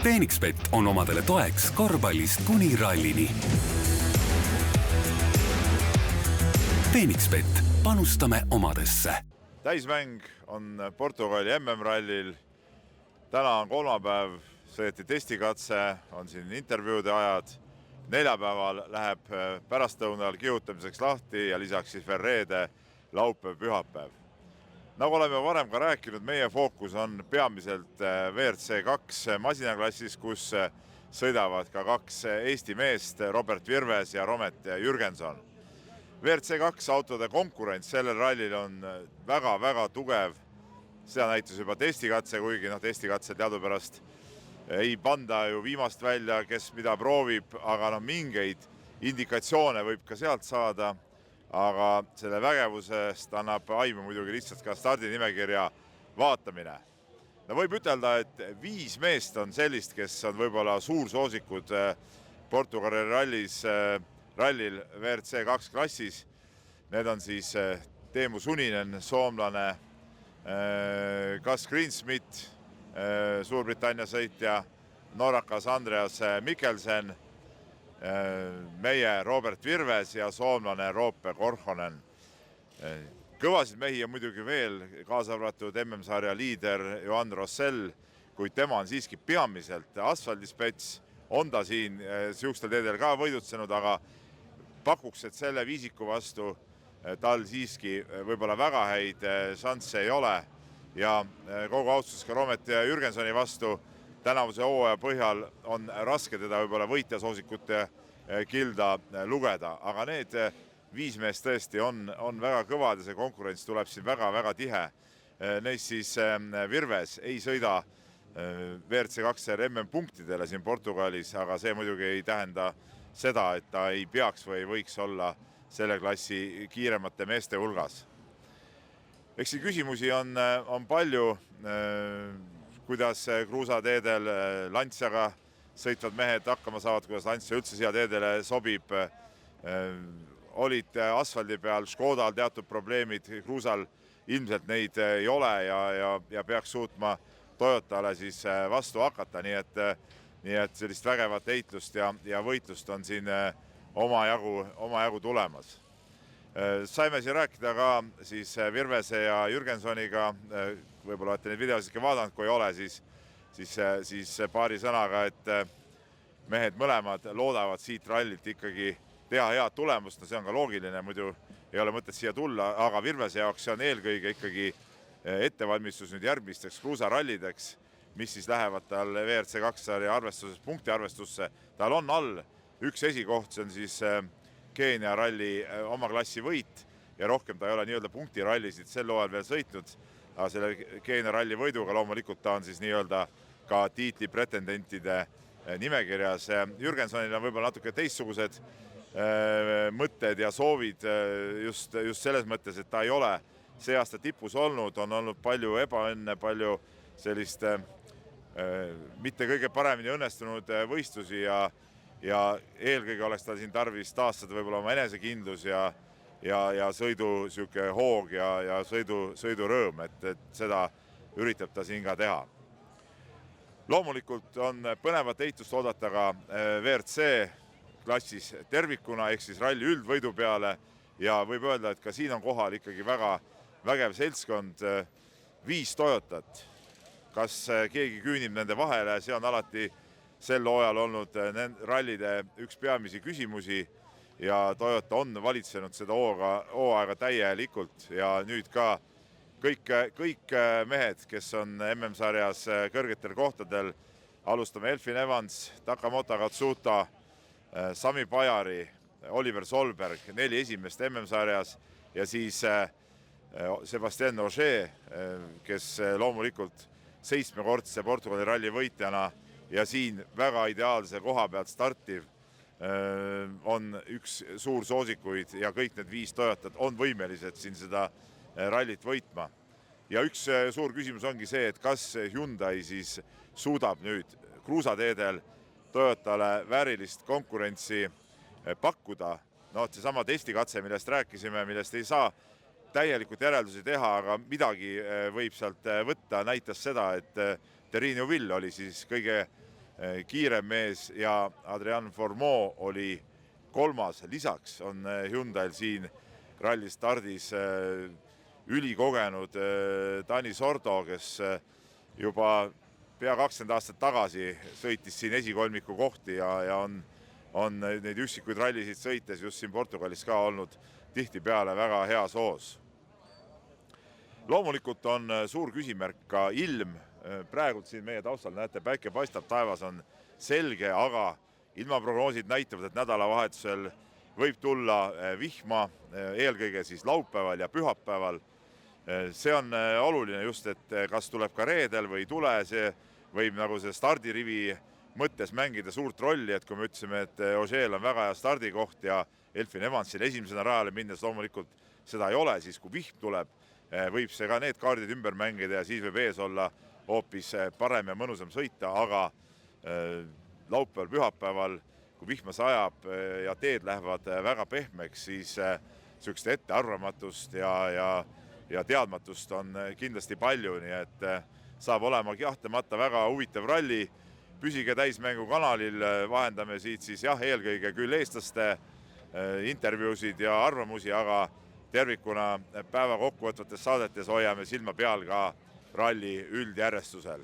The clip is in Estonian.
Phoenixbet on omadele toeks korvpallist kuni rallini. Phoenixbet, panustame omadesse. Täismäng on Portugali MM-rallil. Täna on kolmapäev, sõeti testikatse, on siin intervjuude ajad. Neljapäeval läheb pärastlõunal kihutamiseks lahti ja lisaks siis veel reede, laupäev, pühapäev. Nagu oleme varem ka rääkinud, meie fookus on peamiselt WRC2 masinaklassis, kus sõidavad ka kaks Eesti meest, Robert Virves ja Romet Jürgenson. WRC2 autode konkurents sellel rallil on väga-väga tugev. Seda näitus juba testikatse, kuigi testikatse teadupärast ei panda ju viimast välja, kes mida proovib, aga mingeid indikatsioone võib ka sealt saada. Aga selle vägevusest annab aimu muidugi lihtsalt ka stardinimekirja vaatamine. Võib ütelda, et 5 meest on sellist, kes on võib-olla suursoosikud Portugali rallil WRC2 klassis. Need on siis Teemu Suninen, soomlane, Gus Greensmith, Suurbritannia sõitja, norrakas Andreas Mikkelsen, meie Robert Virves ja soomlane Roope Korhonen. Kõvasid mehi on muidugi veel, kaasa arvatud MM-sarja liider Johan Rossell, kuid tema on siiski peamiselt asfaldispets. On ta siin siukstel teedel ka võidutsenud, aga pakuks, et selle viisiku vastu tal siiski võib-olla väga häid šansse ei ole. Ja kogu austus ka Romet Jürgensoni vastu tänavuse hooaja põhjal on raske teda võib-olla võitjasoosikute kilda lugeda, aga need 5 meest tõesti on väga kõvad ja see konkurents tuleb siin väga-väga tihe. Neist siis Virves ei sõida WRC2 MM-punktidele siin Portugalis, aga see muidugi ei tähenda seda, et ta ei peaks või võiks olla selle klassi kiiremate meeste hulgas. Eks küsimusi on palju, kuidas kruusateedel Lanciaga sõitvad mehed hakkama saavad, kuidas Lancia üldse siia teedele sobib. Olid asfaldi peal Škodal teatud probleemid, kruusal ilmselt neid ei ole ja peaks suutma Toyotale siis vastu hakata, nii et sellist vägevat heitlust ja võitlust on siin omajagu tulemas. Saime siin rääkida ka siis Virvese ja Jürgensoniga, võib-olla olete neid videosid ka vaadanud, kui ei ole, siis paari sõnaga, et mehed mõlemad loodavad siit rallilt ikkagi teha head tulemust, see on ka loogiline, muidu ei ole mõtet siia tulla, aga Virvese jaoks see on eelkõige ikkagi ettevalmistus nüüd järgmisteks kruusarallideks, mis siis lähevad tal WRC2 arvestuses, punkti arvestusse. Tal on all üks esikoht, see on siis Keenia ralli oma klassi võit ja rohkem ta ei ole nii-öelda punktirallisid sel hooajal veel sõitnud, aga selle Keenia ralli võiduga loomulikult ta on siis nii-öelda ka tiitli pretendentide nimekirjas. Jürgensonil on võib-olla natuke teistsugused mõtted ja soovid just selles mõttes, et ta ei ole see aasta tipus olnud, on olnud palju ebaõnne, palju sellist mitte kõige paremini õnnestunud võistlusi ja eelkõige oleks ta siin tarvis taastada võib-olla oma enesekindlus ja sõidu siuke hoog ja sõidurõõm, et seda üritab ta siin ka teha. Loomulikult on põnevat heitust oodata ka WRC klassis tervikuna ehk siis ralli üldvõidu peale ja võib öelda, et ka siin on kohal ikkagi väga vägev seltskond, 5 Toyotat. Kas keegi küünib nende vahele, see on alati sel hooajal olnud rallide üks peamisi küsimusi ja Toyota on valitsenud seda hooaega täielikult ja nüüd ka kõik mehed, kes on MM-sarjas kõrgetel kohtadel, alustame Elfin Evans, Takamoto Katsuta, Sami Pajari, Oliver Solberg, 4 esimest MM-sarjas ja siis Sebastien Ogier, kes loomulikult 7-kordse Portugali ralli võitjana ja siin väga ideaalse koha pealt startiv on üks suur soosikuid ja kõik need 5 Toyotat on võimelised siin seda rallit võitma. Ja üks suur küsimus ongi see, et kas Hyundai siis suudab nüüd kruusateedel Toyotale väärilist konkurentsi pakkuda. Seesama testikatse, millest rääkisime, millest ei saa täielikult järeldusi teha, aga midagi võib sealt võtta, näitas seda, et Terino Vill oli siis kõige kiirem mees ja Adrian Fourmeau oli kolmas. Lisaks on Hyundai'l siin ralli stardis ülikogenud Dani Sordo, kes juba pea 20 aastat tagasi sõitis siin esikolmiku kohti ja on neid üksikuid rallisid sõites just siin Portugalis ka olnud tihtipeale väga heas hoos. Loomulikult on suur küsimärk ka ilm. Praegult siin meie taustal näete, päike paistab, taevas on selge, aga ilmaprognoosid näitavad, et nädalavahetusel võib tulla vihma, eelkõige siis laupäeval ja pühapäeval. See on oluline just, et kas tuleb ka reedel või ei tule, see võib nagu see stardirivi mõttes mängida suurt rolli, et kui me ütlesime, et Ogeel on väga hea stardikoht ja Elfyn Evansil esimesena rajale minnes loomulikult seda ei ole, siis kui vihm tuleb, võib see ka need kaardid ümber mängida ja siis võib ees olla hoopis parem ja mõnusam sõita, aga laupäeval, pühapäeval, kui vihma sajab ja teed lähevad väga pehmeks, siis sellist ettearvamatust ja teadmatust on kindlasti palju, nii et saab olema kahtlemata väga huvitav ralli. Püsige täismängu kanalil, vahendame siit siis eelkõige küll eestlaste intervjuusid ja arvamusi, aga tervikuna päeva kokkuvõtvates saadetes hoiame silma peal ka ralli üldjärjestusel.